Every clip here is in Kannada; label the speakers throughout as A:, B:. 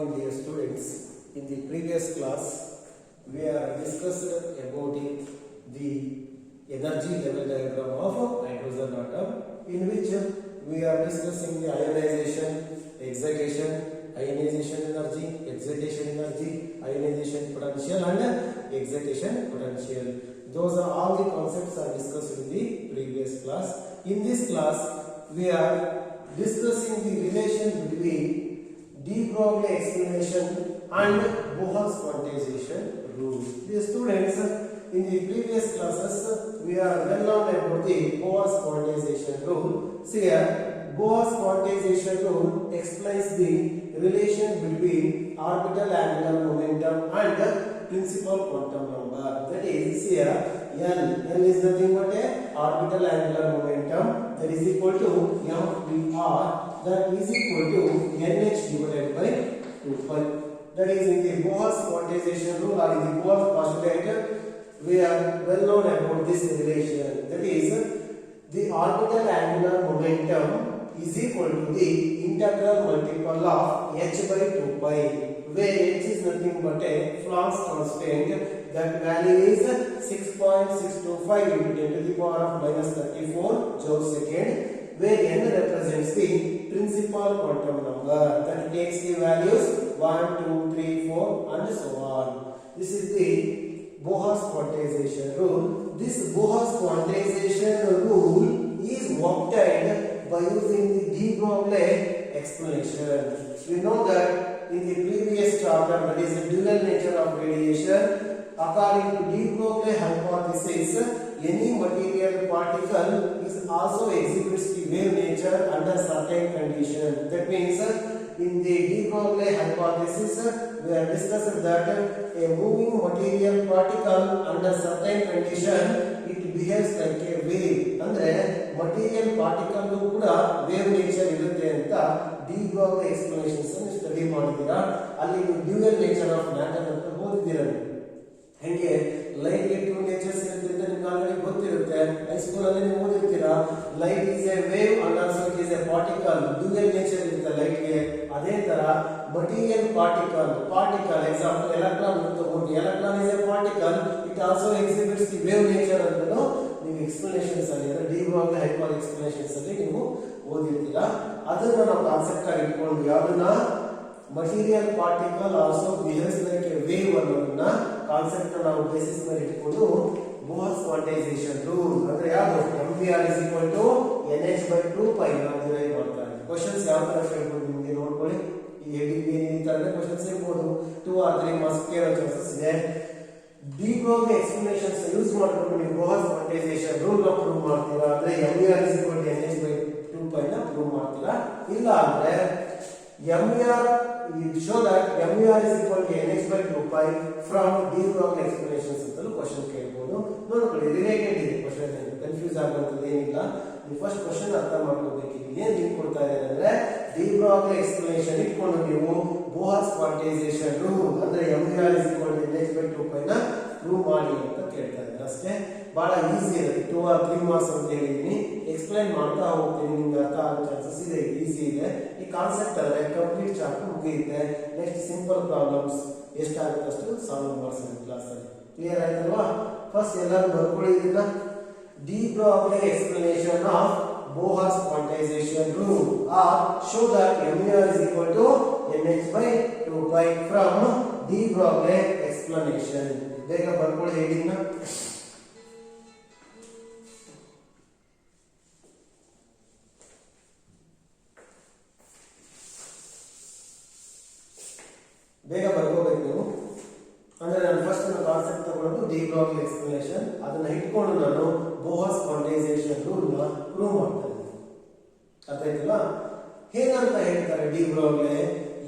A: morning, dear students. In the previous class, we have discussed about the energy level diagram of hydrogen atom, in which we are discussing the ionization, excitation, ionization energy, excitation energy, ionization potential, and excitation potential. Those are all the concepts are discussed in the previous class. In this class, we are discussing the relation between de Broglie explanation and Bohr's quantization rule. Dear students, in the previous classes, we are well known about the Bohr's quantization rule. So here, Bohr's quantization rule explains the relation between orbital angular momentum and principal quantum number. That is here, N is nothing but a orbital angular momentum, that is equal to mvr, that is equal to nh divided by 2 pi. That is in the Bohr's quantization rule or in the Bohr's postulate, we are well known about this relation. That is, the orbital angular momentum is equal to the integral multiple of h by 2 pi, where h is nothing but a Planck's constant. That value is 6.625 into 10 to the power of minus 34 joule second, where n represents the principal quantum number that takes the values 1, 2, 3, 4 and so on. This is the Bohr's quantization rule. This Bohr's quantization rule is obtained by using the de Broglie explanation. We know that in the previous chapter, that is the dual nature of radiation. According to de Broglie hypothesis, any material particle is also exhibits the wave nature under certain conditions. That means in the de Broglie hypothesis, we have discussed that a moving material particle under certain condition, it behaves like a wave. Andre material particle ಕೂಡ wave nature ಇರುತ್ತೆ ಅಂತ de Broglie explanations ಅನ್ನು ಸ್ಟಡಿ ಮಾಡಿದ್ದೀರಾ. ಅಲ್ಲಿ dual nature of matter ಅಂತ ಓದಿದ್ದೀರಾ. ಹಂಗೆ ಲೈಟ್ ಗೆ ಟೂ ನೇಚರ್ಸ್ ಇರುತ್ತೆ ಅಂತ ನಿಮಗೆ ಆಲ್ರೆಡಿ ಗೊತ್ತಿರುತ್ತೆ. ಹೈಸ್ಕೂಲ್ ಅಲ್ಲಿ ನೀವು ಓದಿರ್ತೀರಾ. Light is a wave and also it is a particle. Dual nature ಇರುತ್ತೆ ಲೈಟ್ ಗೆ. ಅದೇ ತರ ಮಟೀರಿಯಲ್ ಪಾರ್ಟಿಕಲ್ ಎಕ್ಸಾಂಪಲ್ ಎಲೆಕ್ಟ್ರಾನ್ ತಗೊಂಡು, electron is a particle, it also exhibits the wave nature ಅಂತ ನೀವು ಎಕ್ಸ್ಪ್ಲನೇಷನ್ಸ್ ಅಲ್ಲಿ ಅಂದ್ರೆ ಡಿ ಬ್ರಾಗ್ಲಿ ಹೈಪರ್ ಎಕ್ಸ್ಪ್ಲನೇಷನ್ಸ್ ಅಲ್ಲಿ ನೀವು ಓದಿರ್ತೀರಾ. ಅದನ್ನ ನಾವು ಕಾನ್ಸೆಪ್ಟ್ ಆಗಿ ಇಟ್ಕೊಂಡು ಯಾವ್ದನ್ನ material particle also behaves like A wave ಅನ್ನೋದನ್ನ ಕಾನ್ಸೆಪ್ಟ್ ನಾವು ಬೇಸಿಸ್ ಮೇಲೆ ಇಟ್ಕೊಂಡು Bohr's quantization rule ಅಂದ್ರೆ ಯಾವುದು mvr is equal to nh by 2 pi ನಾವು ಡಿರೈವ್ ಮಾಡ್ತಾರೆ. ಕ್ವೆಶ್ಚನ್ಸ್ ಯಾವ ತರ ಕೇಳಬಹುದು ನಿಮಗೆ ನೋಡ್ಕೊಳ್ಳಿ. ಈ ಹೆಡಿಂಗ್ ಈ ತರ ಕ್ವೆಶ್ಚನ್ಸ್ ಇರಬಹುದು. 2 or 3 ಮಾರ್ಕ್ಸ್ ಕೇಳೋ ಚಾನ್ಸಸ್ ಇದೆ. de Broglie ಎಕ್ಸ್ಪ್ಲನೇಷನ್ಸ್ ಯೂಸ್ ಮಾಡಿಕೊಂಡು ನೀವು Bohr's quantization rule ನ ಪ್ರೂವ್ ಮಾಡ್ತೀರಾ ಅಂದ್ರೆ mvr is equal to nh by 2 pi ನ ಪ್ರೂವ್ ಮಾಡ್ತೀರಾ. ಇಲ್ಲ ಅಂದ್ರೆ mvr you show that mvr is equal to nh by 2 pi from de Broglie explanations ಅಂತಲೂ ಕ್ವೆಶ್ಚನ್ ಕೇಳಬಹುದು. ನೋಡ್ಕೊಳ್ಳಿ, ರಿಲೇಟೆಡ್ ಇದೆ ಕ್ವೆಶ್ಚನ್, ಕನ್ಫ್ಯೂಸ್ ಆಗುವಂತದ್ದು ಏನಿಲ್ಲ. ನೀವು ಫಸ್ಟ್ ಕ್ವೆಶ್ಚನ್ ಅರ್ಥ ಮಾಡ್ಕೋಬೇಕು. ಏನ್ ಲಿಂಕ್ ಕೊಡ್ತಾ ಇದೆ ಅಂದ್ರೆ de Broglie ಎಕ್ಸ್ಪ್ಲನೇಷನ್ ಇಟ್ಕೊಂಡು ನೀವು Bohr's quantization rule ಅಂದ್ರೆ mvr is equal to nh by 2 pi ನ ಪ್ರೂವ್ ಮಾಡಿ ಅಂತ ಕೇಳ್ತಾ ಇದ್ದಾರೆ. ಅಷ್ಟೇ, ಬಹಳ ಈಸಿ ಇರುತ್ತೆ. 2 or 3 ಮಾರ್ಕ್ಸ್ ಅಂತ ಹೇಳಿದೀನಿ. ಎಕ್ಸ್ಪ್ಲೈನ್ ಮಾಡ್ತಾ ಹೋಗ್ತೀನಿ, ನಿಮ್ಗೆ ಅರ್ಥ ಆಗೋ ಚಾನ್ಸಸ್ ಇದೆ. ಈಸಿ ಇದೆ ಈ ಕಾನ್ಸೆಪ್ಟ್ ಅಲ್ಲೇ ಕಂಪ್ಲೀಟ್ ಚಾಪ್ಟರ್ ಮುಗಿಯುತ್ತೆ. ನೆಕ್ಸ್ಟ್ ಸಿಂಪಲ್ ಪ್ರಾಬ್ಲಮ್ಸ್ ಎಷ್ಟಾಗುತ್ತೆ ಅಷ್ಟು ಸಾಲ್ವ್ ಮಾಡ್ತೀನಿ ಕ್ಲಾಸ್ ಅಲ್ಲಿ. ಕ್ಲಿಯರ್ ಆಯ್ತಲ್ವಾ? ಫಸ್ಟ್ ಎಲ್ಲರೂ ಬರ್ಕೊಳ್ಳಿ ಇದನ್ನ. de Broglie explanation of Bohr's quantization rule or show that mvr is equal to nh by 2 pi from de Broglie explanation. ಬೇಗ ಬರ್ಕೊಳ್ಳಿ ಹೇಗಿನ. ಬೇಗ ಬರ್ಕೋಬೇಕು ನೀವು. ಅಂದ್ರೆ ನಾನು ಫಸ್ಟ್ ಕಾನ್ಸೆಪ್ಟ್ ತಗೊಂಡು de Broglie ಎಕ್ಸ್ಪ್ಲನೇಷನ್ ಅದನ್ನ ಇಟ್ಕೊಂಡು ನಾನು Bohr's quantization rule ನ ಪ್ರೂವ್ ಮಾಡ್ತಾ ಇದ್ದೀನಿ. ಅರ್ಥ ಆಯ್ತಲ್ಲ? ಏನಂತ ಹೇಳ್ತಾರೆ de Broglie?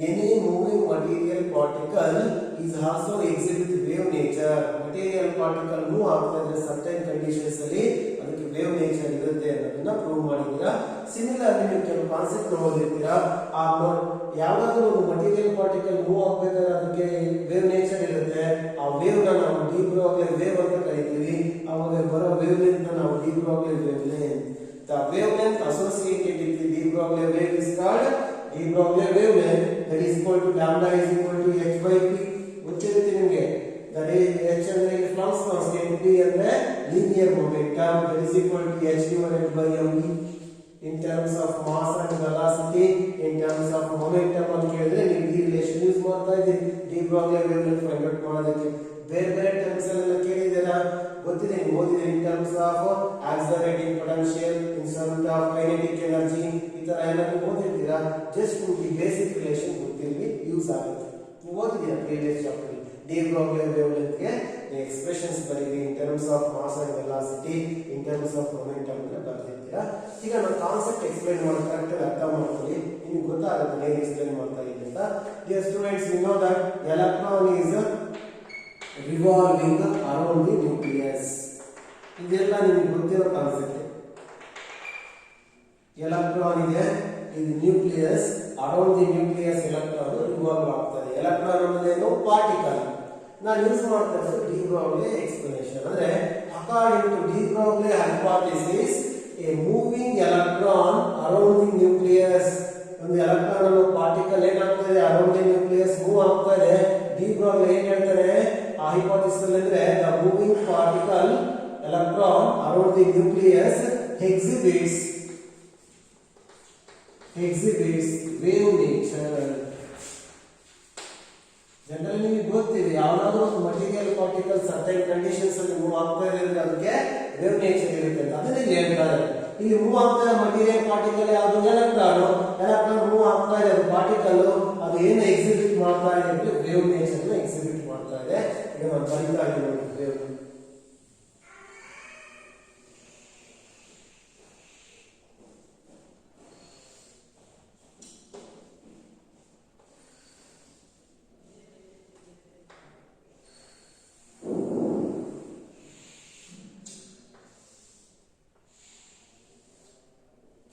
A: Any moving material particle is also exhibit wave nature. Material particle move ಆಗ್ತಾ ಇದ್ರೆ ಸರ್ಟೈನ್ ಕಂಡೀಷನ್ಸ್ ಅಲ್ಲಿ ಅದಕ್ಕೆ ವೇವ್ ನೇಚರ್ ಇರುತ್ತೆ ಅನ್ನೋದನ್ನ ಪ್ರೂವ್ ಮಾಡಿದ್ದೀರಾ. ಸಿಮಿಲರ್ಲಿ ನೀವು ಕೆಲವು ಕಾನ್ಸೆಪ್ಟ್ ಓದಿರ್ತೀರಾ. ಆ ಯಾವಾಗಲೂ ಒಂದು ಮಟೀರಿಯಲ್ ಪಾರ್ಟಿಕಲ್ ಮೂವ್ ಆಗ್ಬೇಕಾದ್ರೆ ಅದಕ್ಕೆ ವೇವ್ ನೇಚರ್ ಇರುತ್ತೆ. ಆ ವೇವ್ ನ ನಾವು de Broglie ವೇವ್ ಅಂತ ಕರಿತೀವಿ. ಅವಾಗ ಬರೋ ವೇವ್ ಲೆಂತ್ ನಾವು de Broglie wave length. The wavelength associated with the de Broglie wave is called de Broglie wavelength. that is equal to lambda is equal to h by p. ಗೊತ್ತಿರುತ್ತೆ ನಿಮಗೆ that is h ಅಂದ್ರೆ Planck's constant, p ಅಂದ್ರೆ linear momentum, that is equal to h divided by mv. in terms of mass and velocity, in terms of momentum ಅಂತ ಹೇಳಿದ್ರೆ ನೀವು ಈ ರಿಲೇಶನ್ ಯೂಸ್ ಮಾಡ್ತಾ ಇದ್ದೀರಿ D Broglie wave length find out ಮಾಡೋದಕ್ಕೆ. ಬೇರೆ ಬೇರೆ ಟರ್ಮ್ಸ್ ಎಲ್ಲ ಕೇಳಿದ್ದೀರಾ, ಗೊತ್ತಿದೆ, ನೀವು ಓದಿದೆ. in terms of accelerating potential, in terms of kinetic energy, ಈ ತರ ಎಲ್ಲ ನೀವು ಓದಿದ್ದೀರಾ. ಜಸ್ಟ್ ನಿಮಗೆ ಬೇಸಿಕ್ ರಿಲೇಶನ್ ಗೊತ್ತಿರಲಿ, ಯೂಸ್ ಆಗುತ್ತೆ. ನೀವು ಓದಿದ್ದೀರಾ previous chapter de Broglie wavelength ಗೆ ಎಕ್ಸ್ಪ್ರೆಷನ್ಸ್ ಬರೀರಿ. in terms of mass and velocity, in terms of momentum ಅಂತ ಬರ್ತಿದ್ದೀರಾ. ಈಗ ನಾನು ಕಾನ್ಸೆಪ್ಟ್ ಎಕ್ಸ್ಪ್ಲೈನ್ ಮಾಡೋದು ಕರೆಕ್ಟ್ ಆಗಿ ಅರ್ಥ ಮಾಡ್ಕೊಳ್ಳಿ, ನಿಮಗೆ ಗೊತ್ತಾಗುತ್ತೆ ನಾನು ಎಕ್ಸ್ಪ್ಲೈನ್ ಮಾಡ್ತಾ ಇದ್ದೀನಿ ಅಂತ. Dear students, you know that electron is revolving around the nucleus. ಇದೆಲ್ಲ ನಿಮಗೆ ಗೊತ್ತಿರೋ ಕಾನ್ಸೆಪ್ಟ್. ಎಲೆಕ್ಟ್ರಾನ್ ಇದೆ, ಇದು nucleus, around the nucleus electron revolve ಆಗ್ತದೆ. ಎಲೆಕ್ಟ್ರಾನ್ ಅನ್ನೋದೇನು ಪಾರ್ಟಿಕಲ್. ನಾನು ಯೂಸ್ ಮಾಡ್ತಾ ಇರೋದು ಡಿ ಬ್ರಾಗ್ಲಿ ಎಕ್ಸ್ಪ್ಲನೇಷನ್. ಅಂದ್ರೆ according to de Broglie hypothesis, a moving electron around the nucleus, ಒಂದು ಎಲೆಕ್ಟ್ರಾನ್ ಅನ್ನೋ ಪಾರ್ಟಿಕಲ್ ಏನಾಗ್ತದೆ ಅರೌಂಡ್ ದಿ ನ್ಯೂಕ್ಲಿಯಸ್ ಮೂವ್ ಆಗ್ತದೆ. ಡಿ ಬ್ರಾಗ್ಲಿ ಏನ್ ಹೇಳ್ತಾರೆ ಆ ಹೈಪೋಥಿಸಿಸ್ ಅಂದ್ರೆ the moving particle electron around the nucleus exhibits wave nature. Generally ನಿಮಗೆ ಗೊತ್ತಿದೆ, ಯಾವ್ದಾದ್ರು ಒಂದು ಮಟೀರಿಯಲ್ ಪಾರ್ಟಿಕಲ್ ಸರ್ಟೈನ್ ಕಂಡೀಷನ್ಸ್ ಅಲ್ಲಿ ಮೂವ್ ಆಗ್ತಾ ಇದ್ರೆ ಅದಕ್ಕೆ ವೇವ್ ನೇಚರ್ ಇರುತ್ತೆ ಅಂತ ಅದನ್ನ ಇಲ್ಲಿ ಹೇಳ್ತಾರೆ. ಇಲ್ಲಿ ಮೂವ್ ಆಗ್ತಾ ಇರೋ ಮಟೀರಿಯಲ್ ಪಾರ್ಟಿಕಲ್ ಯಾವುದು ಎಲೆಕ್ಟ್ರಾನ್. ಎಲೆಕ್ಟ್ರಾನ್ ಮೂವ್ ಆಗ್ತಾ ಇದೆ, ಅದು ಪಾರ್ಟಿಕಲ್, ಅದು ಏನು ಎಕ್ಸಿಬಿಟ್ ಮಾಡ್ತಾ ಇದೆ ಅಂದ್ರೆ ವೇವ್ ನೇಚರ್ ನ ಎಕ್ಸಿಬಿಟ್ ಮಾಡ್ತಾ ಇದೆ. ಈಗ ನಾನು ಬರೀತಾ ಇದ್ದೀನಿ ವೇವ್.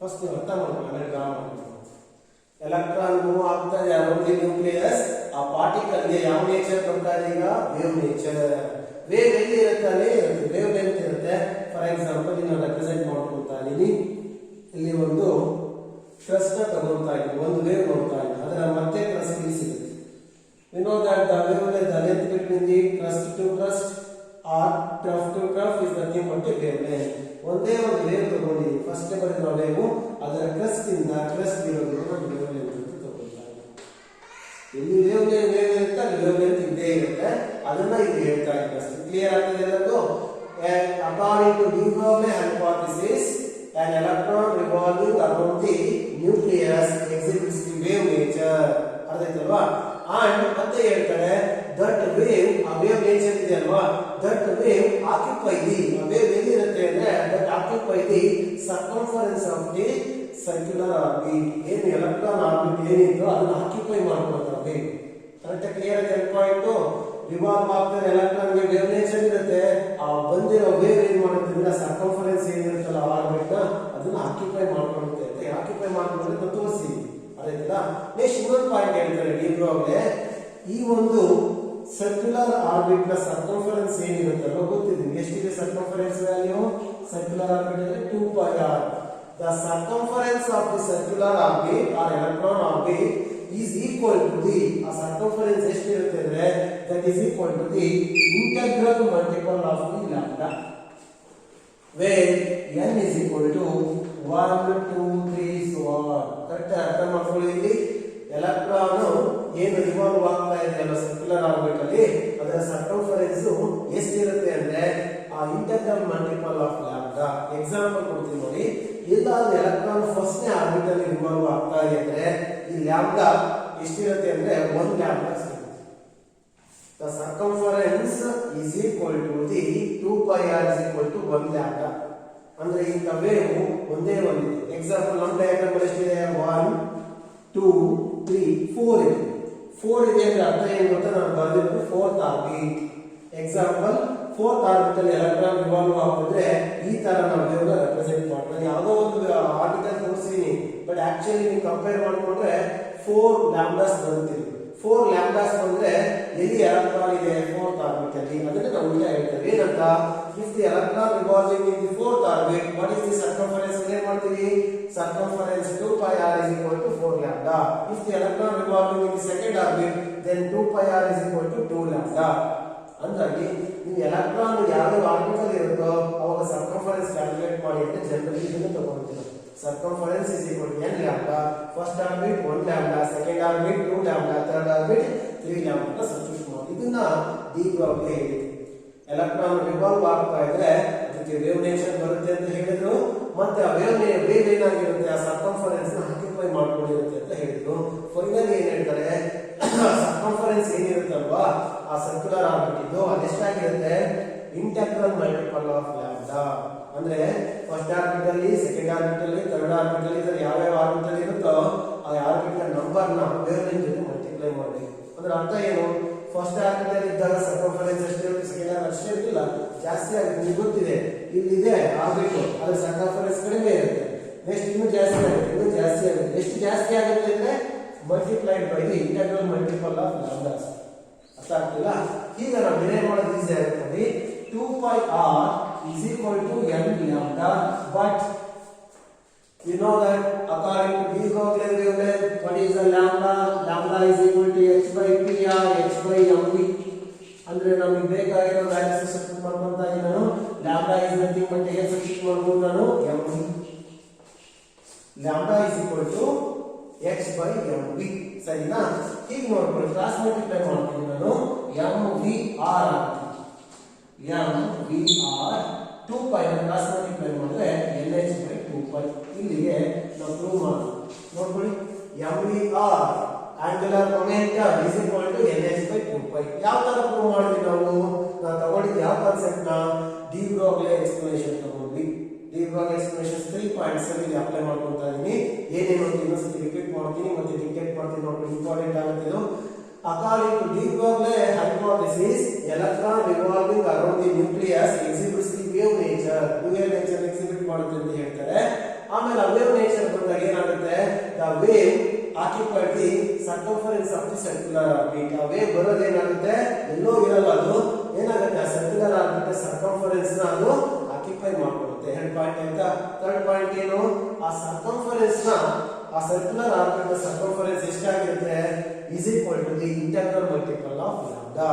A: ಫಸ್ಟ್ ನೀವು ಅರ್ಥ ಮಾಡ್ಕೊಳ್ಳಿ, ಡ್ರಾ ಮಾಡ್ಕೊಳ್ಳಿ. ಎಲೆಕ್ಟ್ರಾನ್ ಮೂವ್ ಆಗ್ತಾ ಇದೆ ಅರೌಂಡ್ ದಿ ನ್ಯೂಕ್ಲಿಯಸ್, ಆ ಪಾರ್ಟಿಕಲ್ ಗೆ ಯಾವ ನೇಚರ್ ಬರ್ತಾ ಇದೆ ಈಗ ವೇವ್ ನೇಚರ್. ವೇವ್ ಎಲ್ಲಿ ಇರುತ್ತೆ ಅಲ್ಲಿ ವೇವ್ ಲೆಂತ್ ಇರುತ್ತೆ. ಫಾರ್ ಎಕ್ಸಾಂಪಲ್ ನಾನು ರೆಪ್ರೆಸೆಂಟ್ ಮಾಡ್ಕೊಳ್ತಾ ಇದ್ದೀನಿ, ಇಲ್ಲಿ ಒಂದು ಕ್ರಸ್ಟ್ ನ ತಗೊಳ್ತಾ ಇದ್ದೀನಿ, ಒಂದು ವೇವ್ ನೋಡ್ತಾ ಇದ್ದೀನಿ, ಅದರ ಮತ್ತೆ ಕ್ರಸ್ಟ್ ಇಲ್ಲಿ ಸಿಗುತ್ತೆ. You know that the wavelength, the length between the crust to crust or trough to trough is nothing but a wavelength. ಒಂದೇ ಒಂದು ವೇವ್ ತಗೊಂಡಿದ್ದೀನಿ, ಫಸ್ಟ್ ಬರೆದ ವೇವ್, ಅದರ ಕ್ರಸ್ಟ್ ಇಂದ ಕ್ರಸ್ಟ್ ಇರೋದು ಒಂದು ವೇವ್ ಲೆಂತ್ ಅಂತ ತಗೊಳ್ತಾರೆ. ಇಲ್ಲಿ ವೇವ್ ಇರುತ್ತೆ, ಅಲ್ಲಿ ವೇವ್ ಲೆಂತ್ ಇದ್ದೇ ಇರುತ್ತೆ, ಅದನ್ನ ಇಲ್ಲಿ ಹೇಳ್ತಾ ಇದ್ದಾರೆ. ಅಷ್ಟು ಕ್ಲಿಯರ್ ಆಗ್ತದೆ ಎಲ್ಲರಿಗೂ? According to de Broglie hypothesis, an electron revolving around the nucleus exhibits the wave nature. ಅರ್ಥಾಯ್ತಲ್ವಾ? And ಮತ್ತೆ ಹೇಳ್ತಾರೆ that wave, a wave nature ಇದೆ ಅಲ್ವಾ, that wave occupy the, a wave ಎಲ್ಲಿರುತ್ತೆ ಅಂದ್ರೆ that occupy the circumference of the circular orbit. ಏನು ಎಲೆಕ್ಟ್ರಾನ್ ಆರ್ಬಿಟ್ ಏನಿತ್ತು ಅದನ್ನ ಆಕ್ಯುಪೈ ಮಾಡ್ಕೊಳ್ತಾರೆ ವೇವ್. ಕರೆಕ್ಟ್ ಕ್ಲಿಯರ್ ಆಗಿ ಪಾಯಿಂಟ್. ರಿವಾಲ್ವ್ ಆಗ್ತಾರೆ ಎಲೆಕ್ಟ್ರಾನ್ ಗೆ ವೇವ್ ನೇಚರ್ ಇರುತ್ತೆ, ಆ ಬಂದಿರೋ ವೇವ್ ಏನ್ ಮಾಡುತ್ತೆ ಅಂದ್ರೆ ಸರ್ಕಂಫರೆನ್ಸ್ ಏನಿರುತ್ತಲ್ಲ ಆರ್ಬಿಟ್ ನ ಅದನ್ನ ಆಕ್ಯುಪೈ ಮಾಡ್ಕೊಳ್ಳುತ್ತೆ ಅಂತ ಆಕ್ಯುಪೈ ಮಾಡ್ಕೊಂಡ್ರೆ ತೋರಿಸಿ. ಅದಾಯ್ತಲ್ಲ? ನೆಕ್ಸ್ಟ್ ಇನ್ನೊಂದು ಪಾಯಿಂಟ್ ಹೇಳ್ತಾರೆ ಡಿ ಬ್ರಾಗ್ಲಿ, ಈ ಒಂದು ಸರ್ಕ್ಯುಲರ್ ಆರ್ಬಿಟ್ ನ ಸರ್ಕಂಫರೆನ್ಸ್ ಏನಿರುತ್ತಲ್ಲ ಗೊತ್ತಿದೆ ಎಷ್ಟಿದೆ ಸರ್ಕಂಫರೆನ್ಸ್ ವ್ಯಾಲ್ಯೂ? ಸರ್ಕ್ಯುಲರ್ ಆರ್ಬಿಟ್ ಅಂದ್ರೆ 2πr. The circumference of the circular orbit or electron orbit is equal to the, a circumference ಎಷ್ಟಿರುತ್ತೆ ಅಂದ್ರೆ that is equal to the integral multiple of the lambda, where n is equal to 1 2 3 so on. Correct ಅರ್ಥ ಮಾಡ್ಕೊಳ್ಳಿ. ಇಲ್ಲಿ ಎಲೆಕ್ಟ್ರಾನ್ ಏನು ರಿವಾಲ್ವ್ ಆಗ್ತಾ ಇದೆ ಅಲ್ಲ ಸರ್ಕ್ಯುಲರ್ ಆರ್ಬಿಟ್ ಅಲ್ಲಿ, ಅದರ ಸರ್ಕಂಫರೆನ್ಸ್ ಎಷ್ಟಿರುತ್ತೆ ಅಂದ್ರೆ ಆ integral multiple of lambda. Example ಕೊಡ್ತೀನಿ ನೋಡಿ. ಇಲ್ಲ ಎಲೆಕ್ಟ್ರಾನ್ ಫಸ್ಟ್ ನೇ ಆರ್ಬಿಟ್ ಅಲ್ಲಿ ರಿವಾಲ್ವ್ ಆಗ್ತಾ ಇದೆ ಅಂದ್ರೆ ಈ ಲ್ಯಾಂಬ್ಡಾ ಎಷ್ಟಿರುತ್ತೆ ಅಂದ್ರೆ 1 ಲ್ಯಾಂಬ್ಡಾ ಸಿಗುತ್ತೆ. The circumference is equal to the 2πr is equal to 1 lambda. ಅಂದ್ರೆ ಇಂಥ ವೇವ್ ಒಂದೇ ಒಂದಿದೆ. ಎಕ್ಸಾಂಪಲ್ ನಮ್ಮ ಡಯಾಗ್ರಾಮ್ ಅಲ್ಲಿ ಎಷ್ಟಿದೆ? 1 2 3 4 ಇದೆ. 4 ಇದೆ ಅಂದ್ರೆ ಅರ್ಥ ಏನು ಗೊತ್ತಾ? ನಾನು ಬರೆದಿರೋದು 4th orbit. Example 4th orbit ಅಲ್ಲಿ ಎಲೆಕ್ಟ್ರಾನ್ ರಿವಾಲ್ವ್ ಆಗ್ತಿದ್ರೆ ಈ ತರ ನಾವು ವೇವ್ ನ ರೆಪ್ರೆಸೆಂಟ್ ಮಾಡ್ತೀವಿ. ಯಾವುದೋ ಒಂದು ಆರ್ಬಿಟಲ್ ತೋರಿಸ್ತೀನಿ, ಬಟ್ ಆಕ್ಚುಲಿ ನೀವು ಕಂಪೇರ್ ಮಾಡ್ಕೊಂಡ್ರೆ 4 ಲ್ಯಾಂಬ್ಡಾಸ್ ಬರುತ್ತಿದೆ. 4 ಲ್ಯಾಂಬ್ಡಾಸ್ ಬಂದ್ರೆ ಎಲ್ಲಿ ಎಲೆಕ್ಟ್ರಾನ್ ಇದೆ 4th ಆರ್ಬಿಟ್ ಅಲ್ಲಿ, ಅದನ್ನ ನಾವು ಉಲ್ಟಾ ಹೇಳ್ತೇವೆ. ಏನಂತ? if the electron revolving in the 4th orbit, what is the circumference? ಏನ್ ಮಾಡ್ತೀವಿ? circumference 2 pi r is equal to 4 lambda. If the electron revolving in the second orbit, then 2 pi r is equal to 2 lambda. ಅಂದಾಗಿ ನೀವು ಎಲೆಕ್ಟ್ರಾನ್ ಯಾವ ಆರ್ಬಿಟಲ್ ಇರುತ್ತೋ ಅವಾಗ ಸರ್ಕಂಫರೆನ್ಸ್ ಕ್ಯಾಲ್ಕುಲೇಟ್ ಮಾಡಿ ಅಂತ ಜನರಲಿ ಇದನ್ನು ತಗೊಳ್ತೀವಿ. Circumference is equal to n lambda. First orbit 1 lambda, second orbit 2 lambda, third orbit 3 lambda substitute ಮಾಡಿ ಇದನ್ನ ಡಿ ಬ್ರಾಗ್ಲಿ ಹೇಳಿದ್ರು. ಎಲೆಕ್ಟ್ರಾನ್ ರಿವಾಲ್ವ್ ಆಗ್ತಾ ಇದ್ರೆ ಅದಕ್ಕೆ ವೇವ್ ನೇಚರ್ ಬರುತ್ತೆ ಅಂತ ಹೇಳಿದ್ರು. ಮತ್ತೆ ಆ ವೇವ್ ಏನಾಗಿರುತ್ತೆ, ಆ ಸರ್ಕಂಫರೆನ್ಸ್ ನ ಆಕ್ಯುಪೈ ಮಾಡ್ಕೊಂಡಿರುತ್ತೆ ಅಂತ ಹೇಳಿದ್ರು. ಫೈನಲ್ ಏನ್ ಹೇಳ್ತಾರೆ, ಸರ್ಕಂಫರೆನ್ಸ್ ಏನಿರುತ್ತಲ್ವಾ ಆ ಸರ್ಕ್ಯುಲರ್ ಆರ್ಬಿಟ್ ಇದ್ದು ಅದೆಷ್ಟಾಗಿರುತ್ತೆ, ಇಂಟೆಗ್ರಲ್ ಮಲ್ಟಿಪಲ್ ಆಫ್ ಲ್ಯಾಂಬ್ಡಾ. ಅಂದ್ರೆ ಫಸ್ಟ್ ಆರ್ಬಿಟ್ ಅಲ್ಲಿ, ಸೆಕೆಂಡ್ ಆರ್ಬಿಟ್ ಅಲ್ಲಿ, ಥರ್ಡ್ ಆರ್ಬಿಟ್ ಅಲ್ಲಿ ಯಾವ ಆರ್ಬಿಟ್ ಅಲ್ಲಿ ಇರುತ್ತೋ ಆ ಆರ್ಬಿಟ್ ನಂಬರ್ ನ ವೇವ್ ಲೆಂತ್ ಜೊತೆ ಮಲ್ಟಿಪ್ಲೈ ಮಾಡಬೇಕು. ಅಂದ್ರೆ ಅರ್ಥ ಏನು, ಫಸ್ಟ್ ಆರ್ಬಿಟ್ ಅಲ್ಲಿ ಇದ್ದಾಗ ಸರ್ಕಂಫರೆನ್ಸ್ ಎಷ್ಟಿರುತ್ತೆ, ಸೆಕೆಂಡ್ ಆರ್ಬಿಟ್ ಅಷ್ಟೇ ಇರಲಿಲ್ಲ, ಜಾಸ್ತಿ ಆಗುತ್ತೆ. ನಿಮಗೆ ಗೊತ್ತಿದೆ ಇಲ್ಲಿದೆ ಆರ್ಬಿಟ್, ಅದ್ರ ಸರ್ಕಂಫರೆನ್ಸ್ ಕಡಿಮೆ ಇರುತ್ತೆ. ನೆಕ್ಸ್ಟ್ ಇನ್ನೂ ಜಾಸ್ತಿ ಆಗುತ್ತೆ, ಇನ್ನೂ ಜಾಸ್ತಿ ಆಗುತ್ತೆ. ಎಷ್ಟು ಜಾಸ್ತಿ ಆಗುತ್ತೆ ಅಂದ್ರೆ multiplied by the integral multiple of lambdas. ಅರ್ಥ ಆಗ್ತಿಲ್ಲ? ಈಗ ನಾವು ಡಿರೈವ್ ಮಾಡೋದು ಈಸಿ ಆಗುತ್ತೆ. 2 pi r is equal to n lambda, but you know that according to de Broglie wavelength, what is the lambda? Lambda is equal to h by p r, h by mv. ಅಂದ್ರೆ ನಮಗೆ ಬೇಕಾಗಿರೋ ವ್ಯಾಲ್ಯೂ ಸಬ್ಸ್ಟಿಟ್ಯೂಟ್ ಮಾಡ್ಕೊಂತ ಇದ್ದೀನಿ ನಾನು. lambda is nothing but ಏನು ಸಬ್ಸ್ಟಿಟ್ಯೂಟ್ ಮಾಡ್ಬೋದು ನಾನು, mv. lambda is equal to h by mv. ಸರಿನಾ? ಈಗ ನೋಡ್ಕೊಳ್ಳಿ, ಕ್ರಾಸ್ ಮಲ್ಟಿಪ್ಲೈ ಮಾಡ್ತೀನಿ ನಾನು. mvr mvr 2 pi cross multiply ಮಾಡಿದ್ರೆ nh by 2 pi. ಇಲ್ಲಿಗೆ ನಾವು ಪ್ರೂವ್ ಮಾಡೋಣ. ನೋಡ್ಕೊಳ್ಳಿ, mvr angular momentum is equal to nh by 2 pi. ಯಾವ ತರ ಪ್ರೂವ್ ಮಾಡಿದ್ವಿ ನಾವು ತಗೊಂಡಿದ್ದು ಯಾವ ಕಾನ್ಸೆಪ್ಟ್ ನ, ಡಿ ಬ್ರಾಗ್ಲಿ ಎಕ್ಸ್ಪ್ಲನೇಷನ್ ತಗೊಂಡ್ವಿ. ಡಿ ಬ್ರಾಗ್ಲಿ ಎಕ್ಸ್ಪ್ಲನೇಷನ್ 3 ಪಾಯಿಂಟ್ಸ್ ಅಲ್ಲಿ ಅಪ್ಲೈ ಮಾಡ್ಕೊಂತಾ ಇದೀನಿ. ಏನೇನು ಅಂತ ಇನ್ನೊಂದ್ಸತಿ ರಿಪೀಟ್ ಮಾಡ್ತೀನಿ ಮತ್ತೆ ಡಿಕ್ಟೇಟ್ ಮಾಡ್ತೀನಿ. ನೋಡ್ಕೊಳ್ಳಿ, ಇಂಪಾರ್ಟೆಂಟ್ ಆಗುತ್ತೆ ಇದು. According to de Broglie hypothesis, electron revolving around the nucleus exhibits the wave nature. Wave nature exhibit ಮಾಡುತ್ತೆ ಅಂತ ಹೇಳ್ತಾರೆ. ಆಮೇಲೆ ಆ wave nature ಬಂದಾಗ ಏನಾಗುತ್ತೆ, the wave occupied the circumference of the circular orbit. ಆ wave ಬರೋದು ಏನಾಗುತ್ತೆ, ಎಲ್ಲೋ ಇರಲ್ಲ, ಅದು ಏನಾಗುತ್ತೆ, ಆ ಸರ್ಕ್ಯುಲರ್ ಆರ್ಬಿಟ್ ಸರ್ಕಂಫರೆನ್ಸ್ ನ ಅದು ಆಕ್ಯುಪೈ ಮಾಡ್ಕೊಳ್ಳುತ್ತೆ. ಎರಡು ಪಾಯಿಂಟ್ ಆಯ್ತಾ. ಥರ್ಡ್ ಪಾಯಿಂಟ್ ಏನು, ಆ ಸರ್ಕಂಫರೆನ್ಸ್ ನ, ಆ ಸರ್ಕ್ಯುಲರ್ ಆರ್ಬಿಟ್ ಸರ್ಕಂಫರೆನ್ಸ್ ಎಷ್ಟಾಗಿರುತ್ತೆ, is equal to the integral multiple of lambda.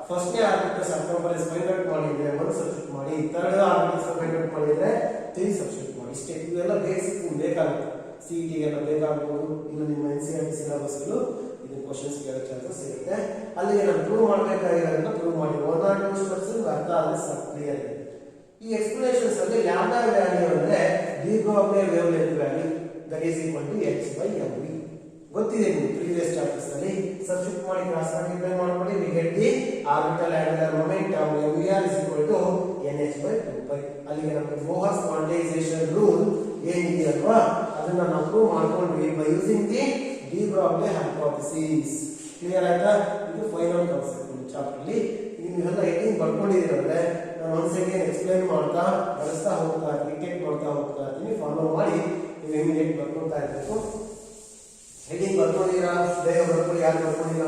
A: First orbit circumference find out ಮಾಡಿದ್ರೆ 1 ಸಬ್ಸ್ಟಿಟ್ಯೂಟ್ ಮಾಡಿ, ಥರ್ಡ್ ಆರ್ಬಿಟ್ ಫೈಂಡ್ ಔಟ್ ಮಾಡಿದ್ರೆ 3 ಸಬ್ಸ್ಟಿಟ್ಯೂಟ್ ಮಾಡಿ. ಇಷ್ಟೇ. ಇವೆಲ್ಲ ಬೇಸಿಕ್ ಬೇಕಾಗುತ್ತೆ, ಸಿಇಟಿ ಗೆಲ್ಲ ಬೇಕಾಗಬಹುದು. ಇನ್ನು ನಿಮ್ಮ NCERT ಸಿಲೆಬಸ್ ಅಲ್ಲೂ ಇದು ಕ್ವೆಶ್ಚನ್ಸ್ ಕೇಳೋ ಚಾನ್ಸಸ್ ಇರುತ್ತೆ. ಅಲ್ಲಿಗೆ ನಾನು ಪ್ರೂವ್ ಮಾಡಬೇಕಾಗಿರೋದನ್ನ ಪ್ರೂವ್ ಮಾಡಿ 1 or 2 ಸ್ಟೆಪ್ಸ್ ಅರ್ಥ ಆದ್ರೆ ಸಾಕು, ಕ್ಲಿಯರ್ ಇದೆ. ಈ ಎಕ್ಸ್ಪ್ಲನೇಷನ್ಸ್ ಅಲ್ಲಿ ಲ್ಯಾಂಬ್ಡಾ ವ್ಯಾಲ್ಯೂ ಅಂದ್ರೆ de Broglie wavelength value that is equal to h by mv. ಗೊತ್ತಿದೆ ನಿಮಗೆ ಪ್ರೀವಿಯಸ್ ಚಾಪ್ಟರ್ಸ್ ಅಲ್ಲಿ. ಸಬ್ಸ್ಟಿಟ್ಯೂಟ್ ಮಾಡಿ ಕ್ರಾಸ್ ಮಲ್ಟಿಪ್ಲೈ ಮಾಡ್ಕೊಳ್ಳಿ, we get the orbital angular momentum mvr is equal to nh by 2 pi. ಅಲ್ಲಿಗೆ ನಮಗೆ ಬೋಹರ್ಸ್ ಕ್ವಾಂಟೈಸೇಷನ್ ರೂಲ್ ಏನಿದೆ ಅಲ್ವಾ ಅದನ್ನ ನಾವು ಪ್ರೂವ್ ಮಾಡ್ಕೊಂಡ್ವಿ by using the D Broglie hypothesis. Clear ಆಯ್ತಾ? ಇದು ಫೈನಲ್ ಕಾನ್ಸೆಪ್ಟ್ ಚಾಪ್ಟರ್ ಅಲ್ಲಿ. ನೀವೆಲ್ಲ ಹೆಡಿಂಗ್ ಬರ್ಕೊಂಡಿದ್ದೀರಂದ್ರೆ ನಾನು ಒನ್ಸ್ ಅಗೇನ್ ಎಕ್ಸ್ಪ್ಲೈನ್ ಮಾಡ್ತಾ ಬಳಸ್ತಾ ಹೋಗ್ತಾ ಡಿಕ್ಟೇಟ್ ಮಾಡ್ತಾ ಹೋಗ್ತಾ ಇರ್ತೀನಿ. ಫಾಲೋ ಮಾಡಿ ನೀವು ಇಮಿಡಿಯೇಟ್ ಬರ್ಕೊಳ್ತಾ ಇರಬೇಕು. ಹೆಡಿಂಗ್ ಬರ್ಕೊಂಡಿರಾ, ಬೇಗ ಬರ್ಕೊಳ್ಳಿ. ಯಾರು ಬರ್ಕೊಂಡಿಲ್ಲ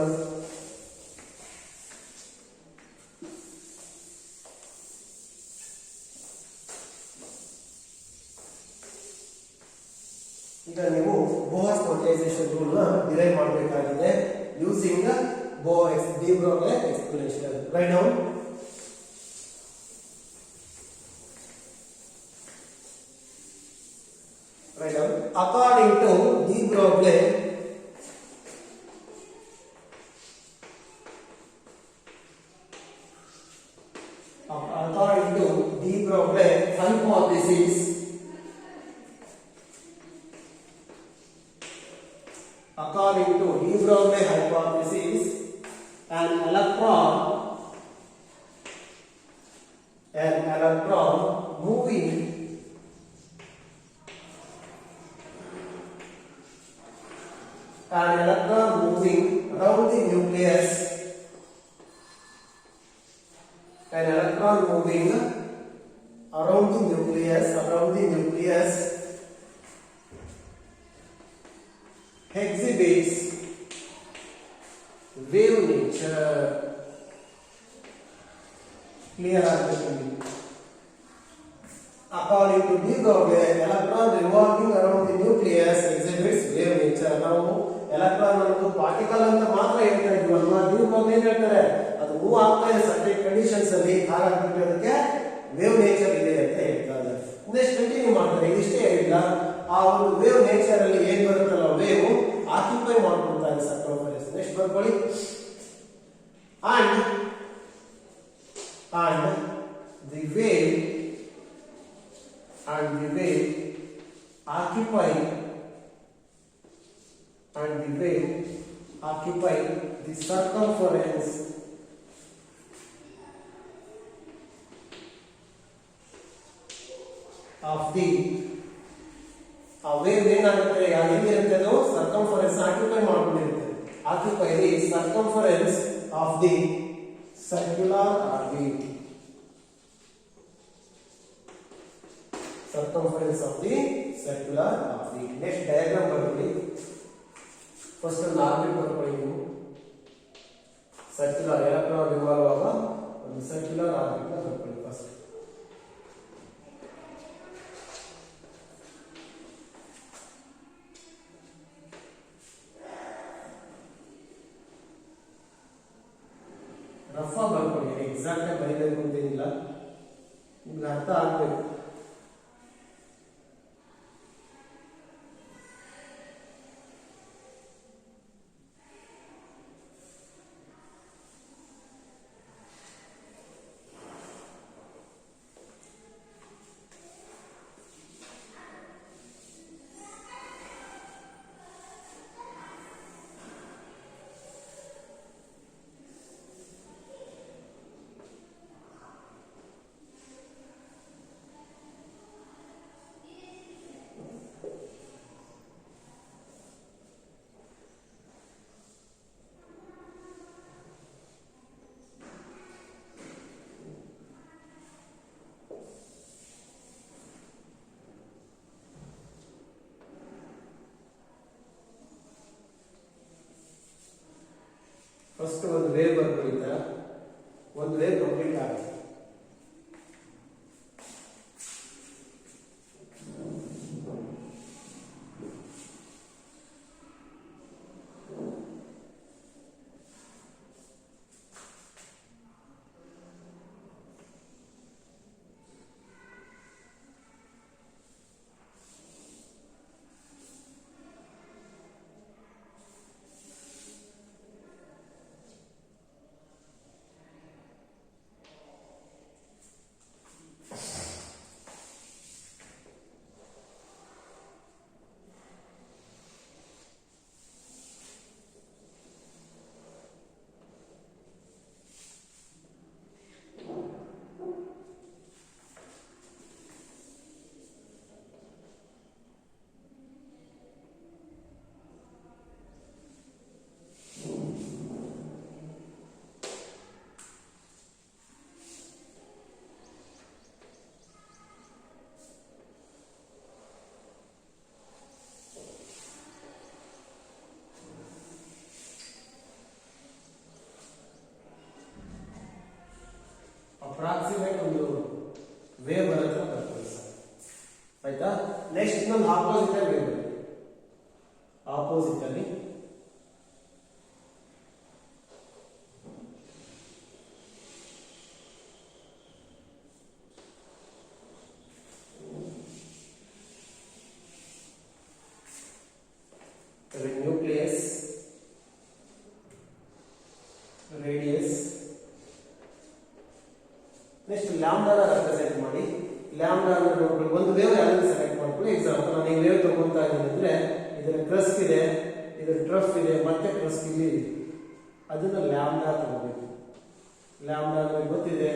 A: ಈಗ ನೀವು ಬೋಹರ್ಸ್ ಕ್ವಾಂಟೈಸೇಷನ್ ರೂಲ್ ನ ಡಿರೈವ್ ಮಾಡಬೇಕಾಗಿದೆ using D Broglie explanation. Write down. Right down. According to de Broglie, hypothesis, according to de Broglie hypothesis, an electron moving around the nucleus, an electron moving around the nucleus exhibits wave nature. Clear agreement. According to de Broglie, electron revolving around the nucleus ಆ ಒಂದು ವೇವ್ ನೇಚರ್ ಅಲ್ಲಿ ಏನ್ ಬರುತ್ತಲ್ಲ ವೇವ್ ಆಕ್ಯುಪೈ ಮಾಡ್ಕೊಳ್ತಾ ಇದೆ ಸರ್ಕಂಫರೆನ್ಸ್. ನೆಕ್ಸ್ಟ್ ಬರ್ಕೊಳ್ಳಿ. and the wave occupy the circumference of the wave ಏನಾಗುತ್ತೆ ಎಲ್ಲಿರುತ್ತೆ ಅದು ಸರ್ಕಂಫರೆನ್ಸ್ ಆಕ್ಯುಪೈ ಮಾಡ್ಕೊಂಡಿರುತ್ತೆ. Occupy the circumference of the circular orbit. Circumference of the circular orbit. Next diagram ಬರ್ಕೊಳ್ಳಿ. ಫಸ್ಟ್ ಒಂದು ಆರ್ಬಿಟ್ ಬರ್ಕೊಳ್ಳಿ ನೀವು. ಸರ್ಕ್ಯುಲರ್ ಎಲೆಕ್ಟ್ರಾನ್ ರಿವಾಲ್ವ್ ಆಗುವ ಒಂದು ಸರ್ಕ್ಯುಲರ್ ಆರ್ಬಿಟ್ ಬರ್ಕೊಳ್ಳಿ ಫಸ್ಟ್. ರಫ್ ಆಗಿ ಬರ್ಕೊಳ್ಳಿ, ಎಕ್ಸಾಕ್ಟ್ ಆಗಿ ಬರೀಬೇಕು ಅಂತೇನಿಲ್ಲ, ನಿಮ್ಗೆ ಅರ್ಥ ಆಗ್ಬೇಕು. ಫಸ್ಟ್ ಒಂದು ವೇವ್ ಬರ್ಕೊಳ್ತಾ ಒಂದು ವೇವ್ ಕಂಪ್ಲೀಟ್ ಆಗುತ್ತೆ. ಅಪ್ರಾಕ್ಸಿಮೇಟ್ ಒಂದು ವೇವ್ ಬರುತ್ತೆ ಬರ್ಕೊಳ್ಳಿ ಸರ್, ಆಯ್ತಾ. ನೆಕ್ಸ್ಟ್ ಇನ್ನೊಂದು ಆಪೋಸಿಟ್ ಅಲ್ಲಿ ವೇವ್ ಬರುತ್ತೆ. ಆಪೋಸಿಟ್ ಅಲ್ಲಿ ನ್ಯೂಕ್ಲಿಯಸ್, ರೇಡಿಯಸ್, ನೆಕ್ಸ್ಟ್ ಲ್ಯಾಂಬ್ಡಾನ ರೆಪ್ರೆಸೆಂಟ್ ಮಾಡಿ. ಲ್ಯಾಂಬ್ಡಾ ನೋಡ್ಕೊಳ್ಳಿ, ಒಂದು ವೇವ್ ಯಾವ್ದು ಸೆಲೆಕ್ಟ್ ಮಾಡ್ಕೊಳ್ಳಿ. ಎಕ್ಸಾಂಪಲ್ ನಾನು ಈ ವೇವ್ ತಗೊಂತಾ ಇದ್ದೀನಿ ಅಂದ್ರೆ ಇದರ ಕ್ರಸ್ಟ್ ಇದೆ, ಇದರ ಟ್ರಫ್ ಇದೆ, ಮತ್ತೆ ಕ್ರಸ್ಟ್ ಇಲ್ಲಿ ಇದೆ, ಅದನ್ನ ಲ್ಯಾಂಬ್ಡಾ ತಗೋಬೇಕು. ಲ್ಯಾಂಬ್ಡಾ ನಮಗೆ ಗೊತ್ತಿದೆ,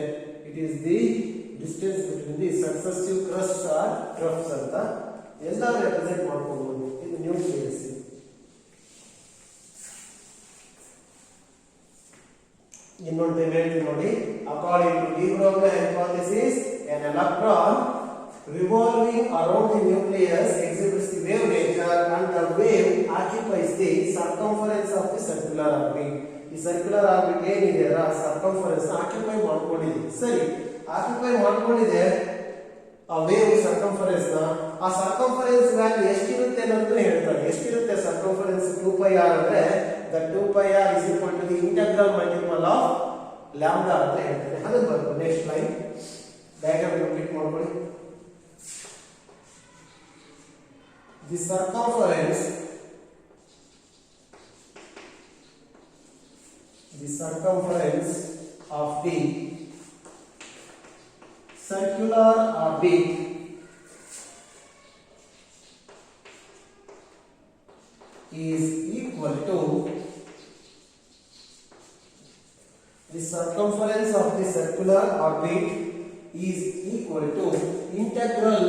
A: it is the distance between the successive crest or troughs ಅಂತ ಎಲ್ಲ ರೆಪ್ರೆಸೆಂಟ್ ಮಾಡ್ಕೋಬಹುದು. ಇದು ನ್ಯೂಕ್ಲಿಯಸ್. ಇನ್ನೊಂದು ಹೇಳ್ತೀನಿ ನೋಡಿ. According to de Broglie hypothesis, an electron revolving around the nucleus exhibits the wave nature and the wave occupies the circumference of the circular orbit. ಈ ಸರ್ಕ್ಯುಲರ್ ಆರ್ಬಿಟ್ ಏನಿದೆ ಅದರ ಸರ್ಕಂಫರೆನ್ಸ್ ಆಕ್ಯುಪೈ ಮಾಡ್ಕೊಂಡಿದೆ. ಸರಿ, ಆಕ್ಯುಪೈ ಮಾಡ್ಕೊಂಡಿದೆ ಆ ವೇವ್ ಸರ್ಕಂಫರೆನ್ಸ್ ನ. ಆ ಸರ್ಕಂಫರೆನ್ಸ್ ವ್ಯಾಲ್ಯೂ ಎಷ್ಟಿರುತ್ತೆ ಅನ್ನೋದನ್ನ ಹೇಳ್ತಾರೆ. ಎಷ್ಟಿರುತ್ತೆ ಸರ್ಕಂಫರೆನ್ಸ್? 2πr ಅಂದ್ರೆ the 2πr is equal to the integral multiple of lambda ಅಂತ ಹೇಳ್ತಾರೆ. ಅದನ್ನ ಬರ್ಬೋದು. ನೆಕ್ಸ್ಟ್ ಲೈನ್ ಡಯಾಗ್ರಾಮ್ ಕಂಪ್ಲೀಟ್ ಮಾಡ್ಕೊಳ್ಳಿ. the circumference of the circular orbit is equal to the circumference of the circular orbit is equal to integral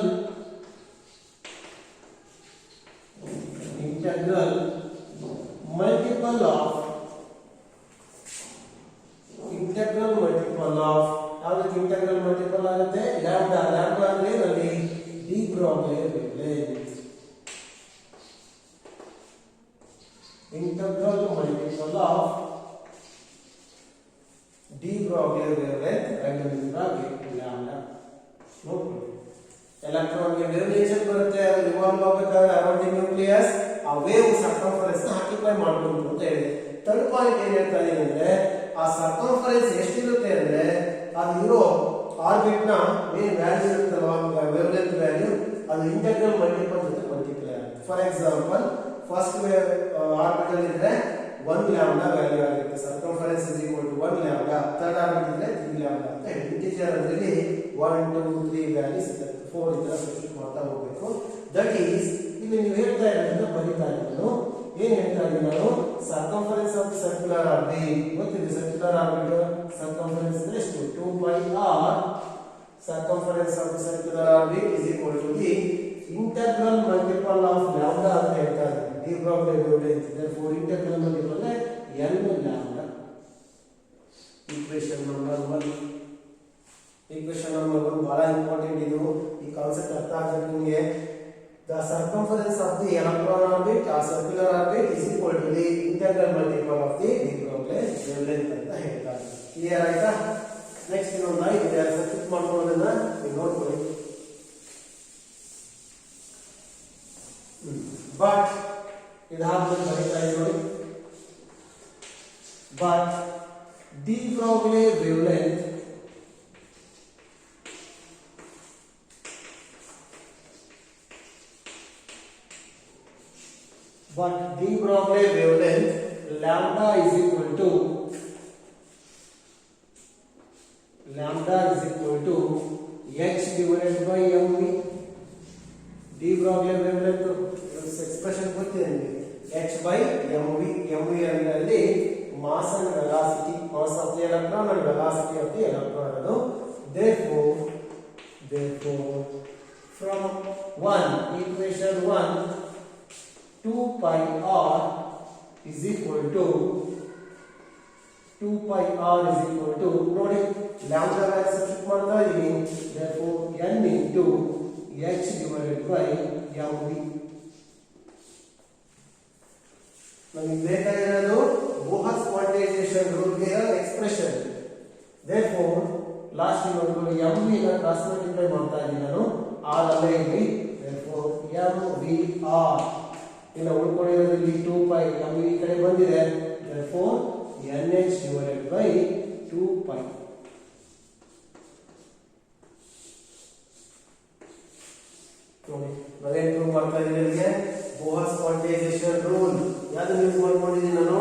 A: multiple of ಯಾವುದಕ್ಕೆ ಇಂಟಗ್ರಲ್ ಮಲ್ಟಿಪಲ್ ಆಗುತ್ತೆ ಲ್ಯಾಂಬ್ಡಾ ಅಂದ್ರೆ ಏನಲ್ಲಿ de Broglie wavelength integral multiple of d Broglie wavelength ಆಗಿರಬೇಕಾಗಿ lambda ನೋಡಿ ಎಲೆಕ್ಟ್ರಾನ್ ಗೆ ವೇವ್ ನೇಚರ್ ಬರುತ್ತೆ ಅದು ರಿವಾಲ್ವ್ ಆಗಬೇಕಾದ್ರೆ ಅರೌಂಡ್ ದಿ ನ್ಯೂಕ್ಲಿಯಸ್ ಆ ವೇವ್ ಸರ್ಕಂಫರೆನ್ಸ್ ನ ಆಕ್ಯುಪೈ ಮಾಡ್ಕೊಂಡು ಅಂತ ಹೇಳಿದೆ ಥರ್ಡ್ ಪಾಯಿಂಟ್ ಏನು ಹೇಳ್ತಾ ಇದೀನಿ ಅಂದ್ರೆ ಆ ಸರ್ಕಂಫರೆನ್ಸ್ ಎಷ್ಟಿರುತ್ತೆ ಅಂದ್ರೆ ಅದು ಇರೋ ಆರ್ಬಿಟ್ ನ ಮೇನ್ ವ್ಯಾಲ್ಯೂ ಇರುತ್ತಲ್ವಾ ವೇವ್ಲೆಂತ್ ವ್ಯಾಲ್ಯೂ ಅದು ಇಂಟೆಗ್ರಲ್ ಮಲ್ಟಿಪಲ್ ಜೊತೆ ಮಲ್ಟಿಪ್ಲೈ ಆಗುತ್ತೆ ಫಾರ್ ಎಕ್ಸಾಂಪಲ್ ಫಸ್ಟ್ ಆರ್ಬಿಟಲ್ ಇದ್ರೆ 1 ಲ್ಯಾಂಬ್ಡಾ ವ್ಯಾಲ್ಯೂ ಆಗುತ್ತೆ circumference is equal to 1 lambda third orbit ಇದ್ರೆ 3 ಲ್ಯಾಂಬ್ಡಾ ಅಂತ ಇಂಟಿಜರ್ ಅದರಲ್ಲಿ 1 2 3 ವ್ಯಾಲ್ಯೂಸ್ ಇದೆ 4 ಇದರ ಸಬ್ಸ್ಟಿಟ್ಯೂಟ್ ಮಾಡ್ತಾ ಹೋಗಬೇಕು ದಟ್ ಈಸ್ ಇಲ್ಲಿ ನೀವು ಹೇಳ್ತಾ ಇರೋದನ್ನ ಬರೀತಾ ಇರೋದು ಏನು ಹೇಳ್ತಾ ಇದ್ದೀನಿ ನಾನು ಸರ್ಕಂಫರೆನ್ಸ್ ಆಫ್ ಸರ್ಕ್ಯುಲರ್ ಆರ್ಬಿಟ್ ಗೊತ್ತಿದೆ ಸರ್ಕ್ಯುಲರ್ ಆರ್ಬಿಟ್ ಸರ್ಕಂಫರೆನ್ಸ್ ಅಂದ್ರೆ ಎಷ್ಟು 2 pi r circumference of the circular orbit is equal to the integral multiple of lambda ಅಂತ ಹೇಳ್ತಾ ಇದ್ದೀನಿ d Broglie wavelength therefore integral multiple n lambda equation number 1 ಬಹಳ ಇಂಪಾರ್ಟೆಂಟ್ ಇದು ಈ ಕಾನ್ಸೆಪ್ಟ್ ಅರ್ಥ ಆಗಬೇಕು ನಿಮಗೆ the circumference of the electron orbit or circular orbit is equal to the integral multiple of the d Broglie wavelength ಅಂತ ಹೇಳ್ತಾರೆ ಕ್ಲಿಯರ್ ಆಯ್ತಾ ನೆಕ್ಸ್ಟ್ ಇನ್ನೊಂದು ಇದೆ ಸಬ್ಸ್ಟಿಟ್ಯೂಟ್ ಮಾಡ್ಕೊಳ್ಳೋದನ್ನ ನೀವು ನೋಡ್ಕೊಳ್ಳಿ ಬಟ್ ಇದಾದ್ಮೇಲೆ ಬರೀತಾ ನೋಡಿ but D Broglie wavelength lambda is equal to h divided by mv d Broglie wavelength expression ಗೊತ್ತಿದೆ ನಿಮಗೆ h by mv ಅಂದ್ರೆ mass and velocity mass of the electron and velocity of the electron ಅದು therefore from equation 1 2 pi r is equal to ನೋಡಿ lambda ವ್ಯಾಲ್ಯೂ ಸಬ್ಸ್ಟಿಟ್ಯೂಟ್ ಮಾಡ್ತಾ ಇದೀನಿ therefore n into h divided by mv ನಮಗೆ ಬೇಕಾಗಿರೋದು ಬೋಹರ್ಸ್ ಕ್ವಾಂಟೈಸೇಷನ್ ರೂಲ್ ಗೆ ಎಕ್ಸ್ಪ್ರೆಷನ್ therefore ಲಾಸ್ಟ್ ನೋಡ್ಕೊಳ್ಳಿ mv ನ ಕ್ರಾಸ್ ಮಲ್ಟಿಪ್ಲೈ ಮಾಡ್ತಾ ಇದೀನಿ ನಾನು r ಅಲ್ಲೇ ಇಲ್ಲಿ therefore mvr ಇನ್ನು ಉಳ್ಕೊಂಡಿರೋದು ಇಲ್ಲಿ 2 pi mv ಈ ಕಡೆ ಬಂದಿದೆ therefore nh divided by 2 pi ನೋಡಿ ನಾವೇನು ಪ್ರೂವ್ ಮಾಡ್ತಾ ಇದ್ದೀವಿ ಇಲ್ಲಿಗೆ ಬೋಹರ್ಸ್ ಕ್ವಾಂಟೈಸೇಷನ್ ರೂಲ್ ಯಾವುದು ಯೂಸ್ ಮಾಡ್ಕೊಂಡಿದ್ದೀನಿ ನಾನು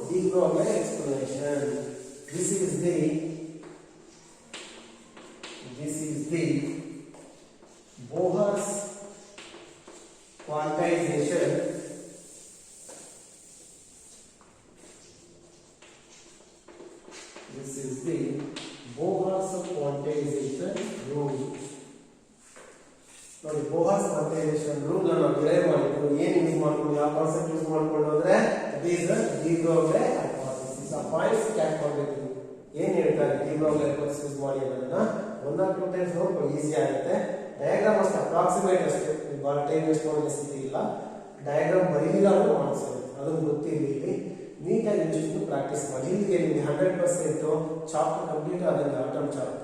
A: D Broglie explanation this is the Bohr's quantization rule ನೋಡಿ ಬೋಹರ್ಸ್ ಕ್ವಾಂಟೈಸೇಷನ್ ರೂಲ್ ಅನ್ನು ಡಿರೈವ್ ಮಾಡಿದ್ರು ಏನು ಯೂಸ್ ಮಾಡ್ಕೊಂಡು ಯಾವ ಕಾನ್ಸೆಪ್ಟ್ ಯೂಸ್ ಮಾಡ್ಕೊಂಡು ಅಂದ್ರೆ ದಿಸ್ ಡಿ Broglie ಹೈಪೋಥಿಸಿಸ್ ಆ ಪಾಯಿಂಟ್ಸ್ ಕ್ಯಾಚ್ ಮಾಡಬೇಕು ಏನು ಹೇಳ್ತಾರೆ ಡಿ Broglie ಹೈಪೋಥಿಸಿಸ್ ಯೂಸ್ ಮಾಡಿ ಅನ್ನೋದನ್ನ 1 or 2 ಟೈಮ್ಸ್ ನೋಡ್ಕೊಂಡು ಈಸಿ ಆಗುತ್ತೆ ಡಯಾಗ್ರಾಮ್ ಅಷ್ಟೇ ಅಪ್ರಾಕ್ಸಿಮೇಟ್ ಅಷ್ಟೇ ಭಾಳ ಟೈಮ್ ವೇಸ್ಟ್ ಮಾಡೋ ಸ್ಥಿತಿ ಇಲ್ಲ ಡಯಾಗ್ರಾಮ್ ಬರೀಲಿಲ್ಲ ಅಂದ್ರೆ ಮಾಡಿಸೋದು ಅದನ್ನು ಗೊತ್ತಿರಲಿ ಇಲ್ಲಿ ನೀಟಾಗಿ ಇಂಜಿನಿಯರಿಂಗ್ ಪ್ರಾಕ್ಟೀಸ್ ಮಾಡಿ ಇಲ್ಲಿಗೆ ನಿಮಗೆ 100% ಚಾಪ್ಟರ್ ಕಂಪ್ಲೀಟ್ ಆದಂಗೆ ಅಟೆಂಪ್ಟ್ ಚಾಪ್ಟರ್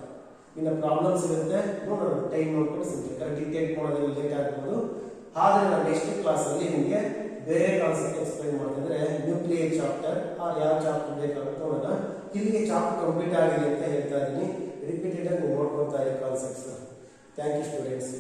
A: ಇನ್ನು ಪ್ರಾಬ್ಲಮ್ಸ್ ಇರುತ್ತೆ ನೋಡೋಣ ಟೈಮ್ ನೋಡ್ಕೊಂಡು ಸಿಗುತ್ತೆ ಡಿಟೇಟ್ ಮಾಡೋದ್ರಲ್ಲಿ ಲೇಟ್ ಆಗ್ಬೋದು ಆದರೆ ನಾನು ನೆಕ್ಸ್ಟ್ ಕ್ಲಾಸಲ್ಲಿ ನಿಮಗೆ ಬೇರೆ ಕಾನ್ಸೆಪ್ಟ್ ಎಕ್ಸ್ಪ್ಲೈನ್ ಮಾಡಿದ್ರೆ ನ್ಯೂಕ್ಲಿಯರ್ ಚಾಪ್ಟರ್ ಯಾವ ಚಾಪ್ಟರ್ ಬೇಕಾಗುತ್ತೆ ನೋಡೋಣ ಇಲ್ಲಿಗೆ ಚಾಪ್ಟರ್ ಕಂಪ್ಲೀಟ್ ಆಗಿದೆ ಅಂತ ಹೇಳ್ತಾ ಇದ್ದೀನಿ ರಿಪೀಟೆಡ್ ಆಗಿ ನೀವು ನೋಡ್ಕೊತಾ ಇರೋ ಕಾನ್ಸೆಪ್ಟ್ಸ್ ಥ್ಯಾಂಕ್ ಯು ಸ್ಟೂಡೆಂಟ್ಸ್